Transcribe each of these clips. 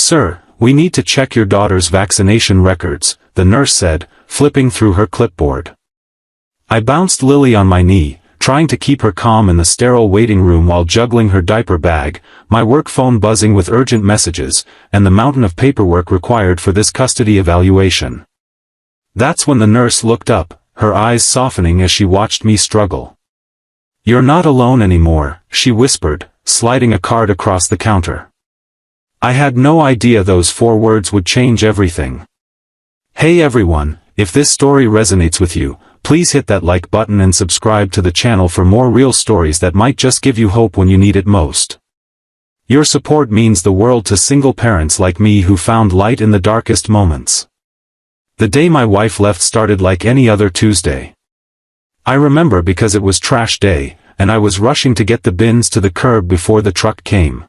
"Sir, we need to check your daughter's vaccination records," the nurse said, flipping through her clipboard. I bounced Lily on my knee, trying to keep her calm in the sterile waiting room while juggling her diaper bag, my work phone buzzing with urgent messages, and the mountain of paperwork required for this custody evaluation. That's when the nurse looked up, her eyes softening as she watched me struggle. "You're not alone anymore," she whispered, sliding a card across the counter. I had no idea those 4 words would change everything. Hey everyone, if this story resonates with you, please hit that like button and subscribe to the channel for more real stories that might just give you hope when you need it most. Your support means the world to single parents like me who found light in the darkest moments. The day my wife left started like any other Tuesday. I remember because it was trash day, and I was rushing to get the bins to the curb before the truck came.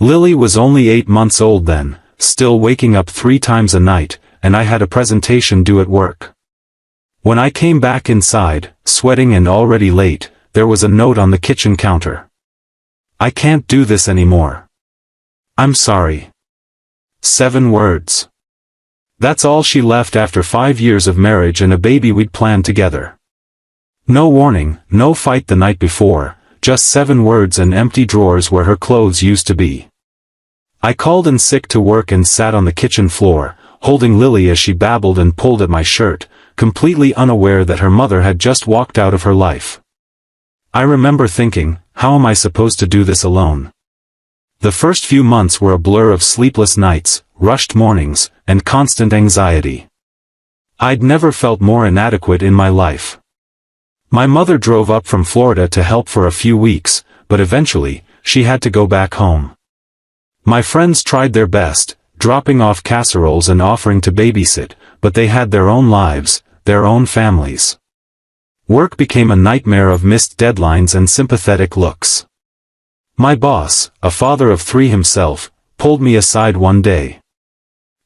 Lily was only 8 months old then, still waking up 3 times a night, and I had a presentation due at work. When I came back inside, sweating and already late, there was a note on the kitchen counter. "I can't do this anymore. I'm sorry." 7 words. That's all she left after 5 years of marriage and a baby we'd planned together. No warning, no fight the night before, just 7 words and empty drawers where her clothes used to be. I called in sick to work and sat on the kitchen floor, holding Lily as she babbled and pulled at my shirt, completely unaware that her mother had just walked out of her life. I remember thinking, how am I supposed to do this alone? The first few months were a blur of sleepless nights, rushed mornings, and constant anxiety. I'd never felt more inadequate in my life. My mother drove up from Florida to help for a few weeks, but eventually, she had to go back home. My friends tried their best, dropping off casseroles and offering to babysit, but they had their own lives, their own families. Work became a nightmare of missed deadlines and sympathetic looks. My boss, a father of 3 himself, pulled me aside one day.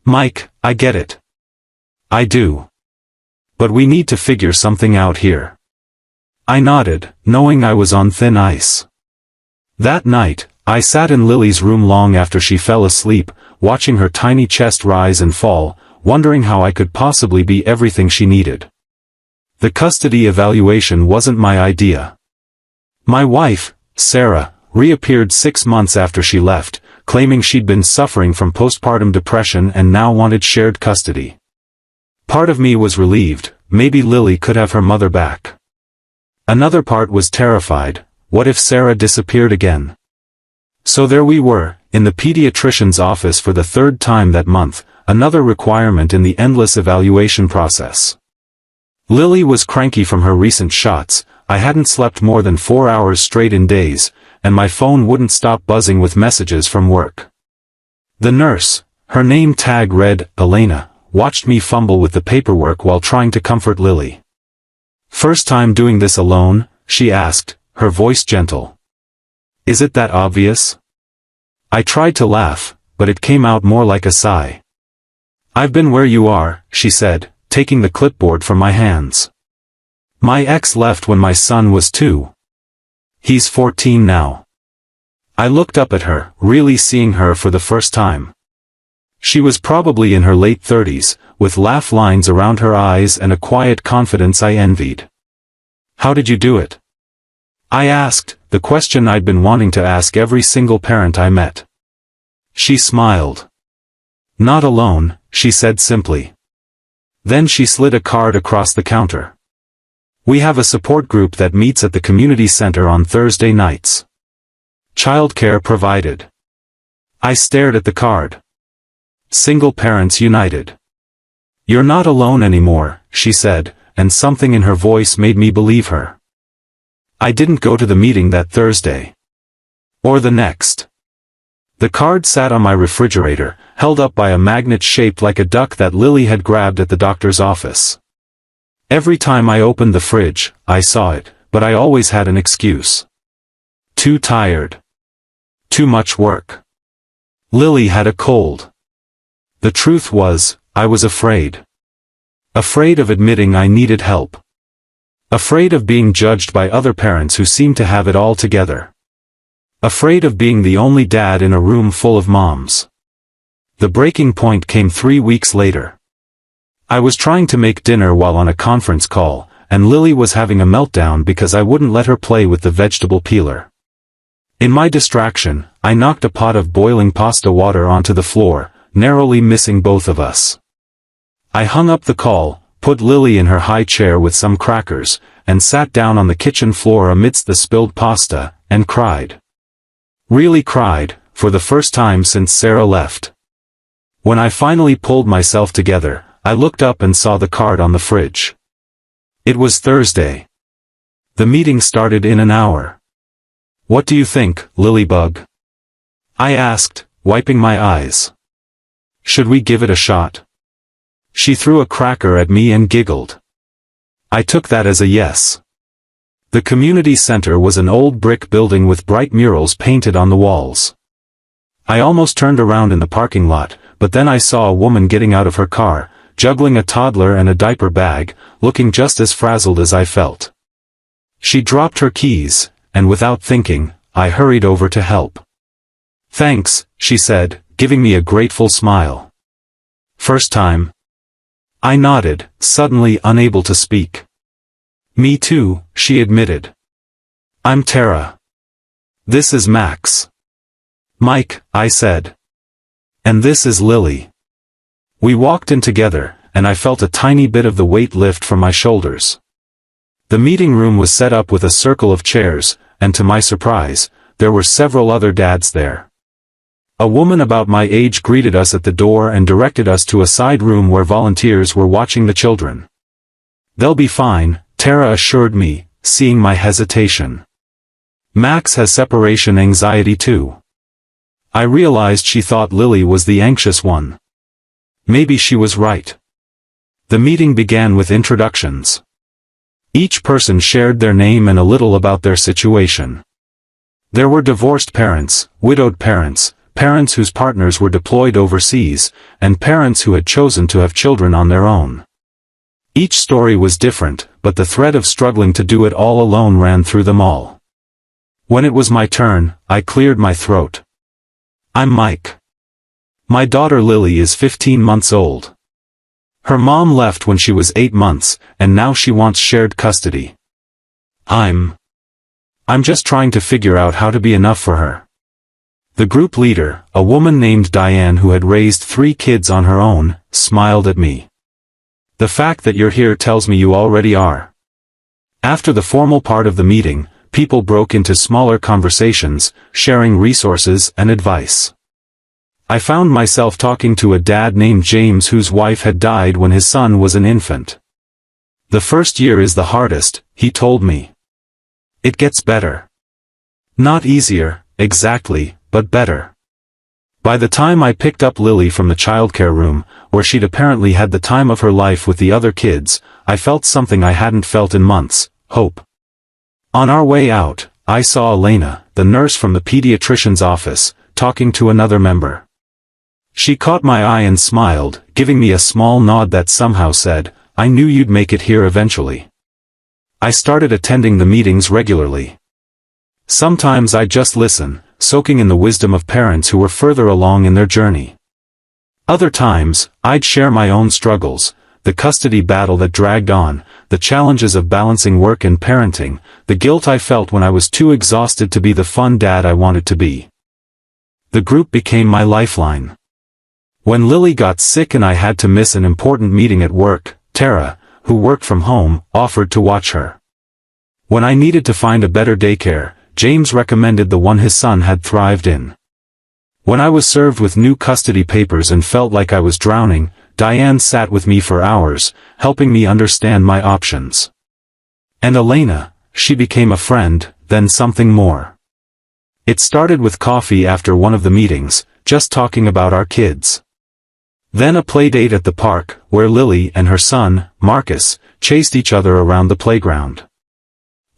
"Mike, I get it. I do. But we need to figure something out here." I nodded, knowing I was on thin ice. That night, I sat in Lily's room long after she fell asleep, watching her tiny chest rise and fall, wondering how I could possibly be everything she needed. The custody evaluation wasn't my idea. My wife, Sarah, reappeared 6 months after she left, claiming she'd been suffering from postpartum depression and now wanted shared custody. Part of me was relieved, maybe Lily could have her mother back. Another part was terrified, what if Sarah disappeared again? So there we were, in the pediatrician's office for the 3rd time that month, another requirement in the endless evaluation process. Lily was cranky from her recent shots, I hadn't slept more than 4 hours straight in days, and my phone wouldn't stop buzzing with messages from work. The nurse, her name tag read, Elena, watched me fumble with the paperwork while trying to comfort Lily. "First time doing this alone?" she asked, her voice gentle. "Is it that obvious?" I tried to laugh, but it came out more like a sigh. "I've been where you are," she said, taking the clipboard from my hands. "My ex left when my son was 2. He's 14 now." I looked up at her, really seeing her for the first time. She was probably in her late 30s, with laugh lines around her eyes and a quiet confidence I envied. "How did you do it?" I asked, the question I'd been wanting to ask every single parent I met. She smiled. "Not alone," she said simply. Then she slid a card across the counter. "We have a support group that meets at the community center on Thursday nights. Childcare provided." I stared at the card. Single Parents United. "You're not alone anymore," she said, and something in her voice made me believe her. I didn't go to the meeting that Thursday. Or the next. The card sat on my refrigerator, held up by a magnet shaped like a duck that Lily had grabbed at the doctor's office. Every time I opened the fridge, I saw it, but I always had an excuse. Too tired. Too much work. Lily had a cold. The truth was, I was afraid. Afraid of admitting I needed help. Afraid of being judged by other parents who seemed to have it all together. Afraid of being the only dad in a room full of moms. The breaking point came 3 weeks later. I was trying to make dinner while on a conference call, and Lily was having a meltdown because I wouldn't let her play with the vegetable peeler. In my distraction, I knocked a pot of boiling pasta water onto the floor, narrowly missing both of us. I hung up the call, put Lily in her high chair with some crackers, and sat down on the kitchen floor amidst the spilled pasta, and cried. Really cried, for the first time since Sarah left. When I finally pulled myself together, I looked up and saw the card on the fridge. It was Thursday. The meeting started in an hour. What do you think, Lilybug? I asked, wiping my eyes. Should we give it a shot? She threw a cracker at me and giggled. I took that as a yes. The community center was an old brick building with bright murals painted on the walls. I almost turned around in the parking lot, but then I saw a woman getting out of her car, juggling a toddler and a diaper bag, looking just as frazzled as I felt. She dropped her keys, and without thinking, I hurried over to help. Thanks, she said, giving me a grateful smile. First time? I nodded, suddenly unable to speak. Me too, she admitted. I'm Tara. This is Max. Mike, I said. And this is Lily. We walked in together, and I felt a tiny bit of the weight lift from my shoulders. The meeting room was set up with a circle of chairs, and to my surprise, there were several other dads there. A woman about my age greeted us at the door and directed us to a side room where volunteers were watching the children. They'll be fine, Tara assured me, seeing my hesitation. Max has separation anxiety too. I realized she thought Lily was the anxious one. Maybe she was right. The meeting began with introductions. Each person shared their name and a little about their situation. There were divorced parents, widowed parents, parents whose partners were deployed overseas, and parents who had chosen to have children on their own. Each story was different, but the thread of struggling to do it all alone ran through them all. When it was my turn, I cleared my throat. I'm Mike. My daughter Lily is 15 months old. Her mom left when she was 8 months, and now she wants shared custody. I'm just trying to figure out how to be enough for her. The group leader, a woman named Diane who had raised 3 kids on her own, smiled at me. The fact that you're here tells me you already are. After the formal part of the meeting, people broke into smaller conversations, sharing resources and advice. I found myself talking to a dad named James whose wife had died when his son was an infant. The first year is the hardest, he told me. It gets better. Not easier, exactly, but better. By the time I picked up Lily from the childcare room, where she'd apparently had the time of her life with the other kids, I felt something I hadn't felt in months, hope. On our way out, I saw Elena, the nurse from the pediatrician's office, talking to another member. She caught my eye and smiled, giving me a small nod that somehow said, I knew you'd make it here eventually. I started attending the meetings regularly. Sometimes I'd just listen, soaking in the wisdom of parents who were further along in their journey. Other times, I'd share my own struggles, the custody battle that dragged on, the challenges of balancing work and parenting, the guilt I felt when I was too exhausted to be the fun dad I wanted to be. The group became my lifeline. When Lily got sick and I had to miss an important meeting at work, Tara, who worked from home, offered to watch her. When I needed to find a better daycare, James recommended the one his son had thrived in. When I was served with new custody papers and felt like I was drowning, Diane sat with me for hours, helping me understand my options. And Elena, she became a friend, then something more. It started with coffee after one of the meetings, just talking about our kids. Then a play date at the park, where Lily and her son, Marcus, chased each other around the playground.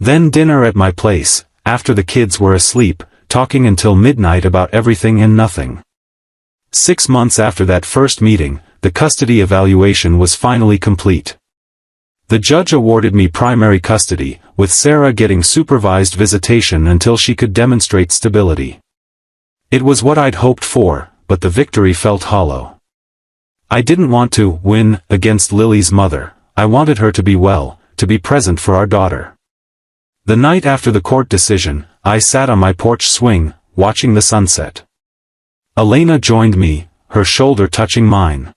Then dinner at my place, after the kids were asleep, talking until midnight about everything and nothing. 6 months after that first meeting, the custody evaluation was finally complete. The judge awarded me primary custody, with Sarah getting supervised visitation until she could demonstrate stability. It was what I'd hoped for, but the victory felt hollow. I didn't want to win against Lily's mother. I wanted her to be well, to be present for our daughter. The night after the court decision, I sat on my porch swing, watching the sunset. Elena joined me, her shoulder touching mine.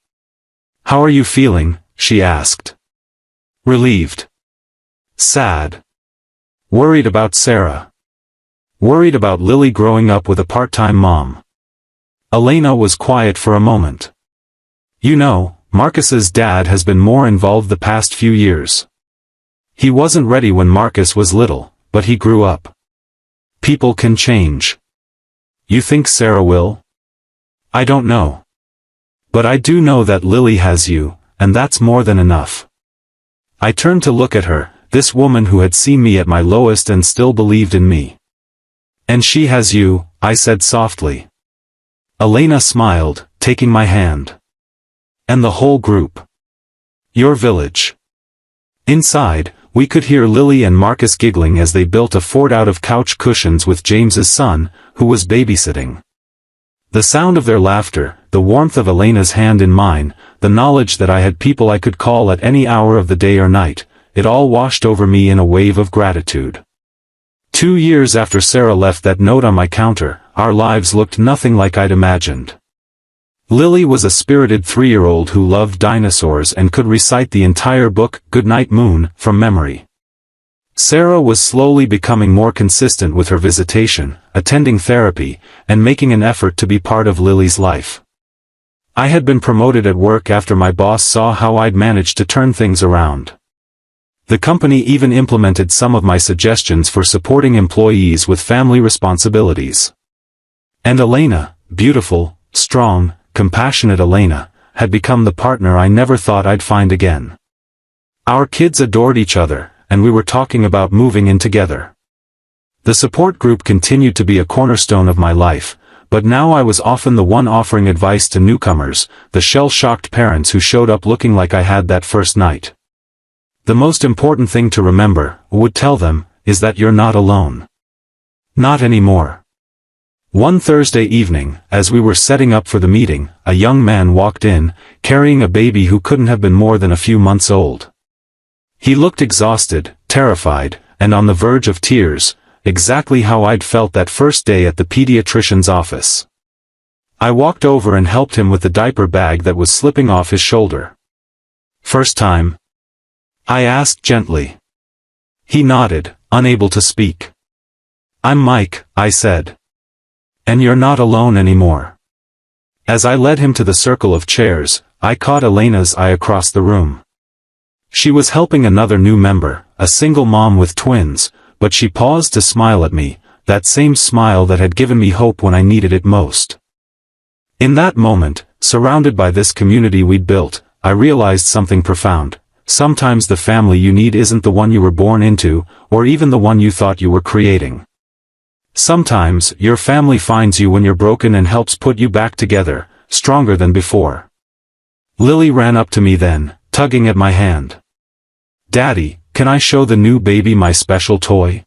"How are you feeling?" she asked. "Relieved. Sad. Worried about Sarah. Worried about Lily growing up with a part-time mom." Elena was quiet for a moment. "You know, Marcus's dad has been more involved the past few years. He wasn't ready when Marcus was little, but he grew up. People can change. You think Sarah will?" "I don't know. But I do know that Lily has you, and that's more than enough." I turned to look at her, this woman who had seen me at my lowest and still believed in me. "And she has you," I said softly. Elena smiled, taking my hand. "And the whole group. Your village." Inside, we could hear Lily and Marcus giggling as they built a fort out of couch cushions with James's son, who was babysitting. The sound of their laughter, the warmth of Elena's hand in mine, the knowledge that I had people I could call at any hour of the day or night, it all washed over me in a wave of gratitude. 2 years after Sarah left that note on my counter, our lives looked nothing like I'd imagined. Lily was a spirited 3-year-old who loved dinosaurs and could recite the entire book, Goodnight Moon, from memory. Sarah was slowly becoming more consistent with her visitation, attending therapy, and making an effort to be part of Lily's life. I had been promoted at work after my boss saw how I'd managed to turn things around. The company even implemented some of my suggestions for supporting employees with family responsibilities. And Elena, beautiful, strong, compassionate Elena, had become the partner I never thought I'd find again. Our kids adored each other, and we were talking about moving in together. The support group continued to be a cornerstone of my life, but now I was often the one offering advice to newcomers, the shell-shocked parents who showed up looking like I had that first night. The most important thing to remember, would tell them, is that you're not alone. Not anymore. One Thursday evening, as we were setting up for the meeting, a young man walked in, carrying a baby who couldn't have been more than a few months old. He looked exhausted, terrified, and on the verge of tears, exactly how I'd felt that first day at the pediatrician's office. I walked over and helped him with the diaper bag that was slipping off his shoulder. "First time?" I asked gently. He nodded, unable to speak. "I'm Mike," I said. "And you're not alone anymore." As I led him to the circle of chairs, I caught Elena's eye across the room. She was helping another new member, a single mom with twins, but she paused to smile at me, that same smile that had given me hope when I needed it most. In that moment, surrounded by this community we'd built, I realized something profound. Sometimes the family you need isn't the one you were born into, or even the one you thought you were creating. Sometimes, your family finds you when you're broken and helps put you back together, stronger than before. Lily ran up to me then, tugging at my hand. "Daddy, can I show the new baby my special toy?"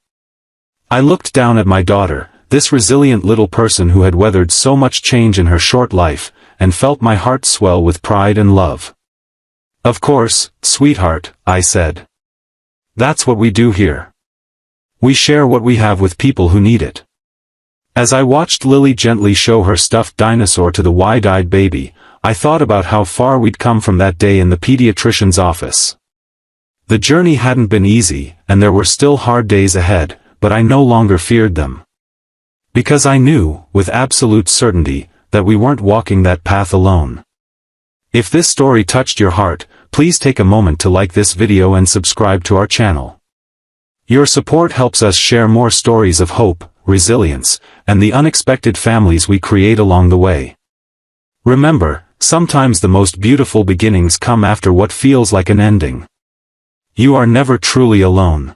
I looked down at my daughter, this resilient little person who had weathered so much change in her short life, and felt my heart swell with pride and love. "Of course, sweetheart," I said. "That's what we do here. We share what we have with people who need it." As I watched Lily gently show her stuffed dinosaur to the wide-eyed baby, I thought about how far we'd come from that day in the pediatrician's office. The journey hadn't been easy, and there were still hard days ahead, but I no longer feared them. Because I knew, with absolute certainty, that we weren't walking that path alone. If this story touched your heart, please take a moment to like this video and subscribe to our channel. Your support helps us share more stories of hope, resilience, and the unexpected families we create along the way. Remember, sometimes the most beautiful beginnings come after what feels like an ending. You are never truly alone.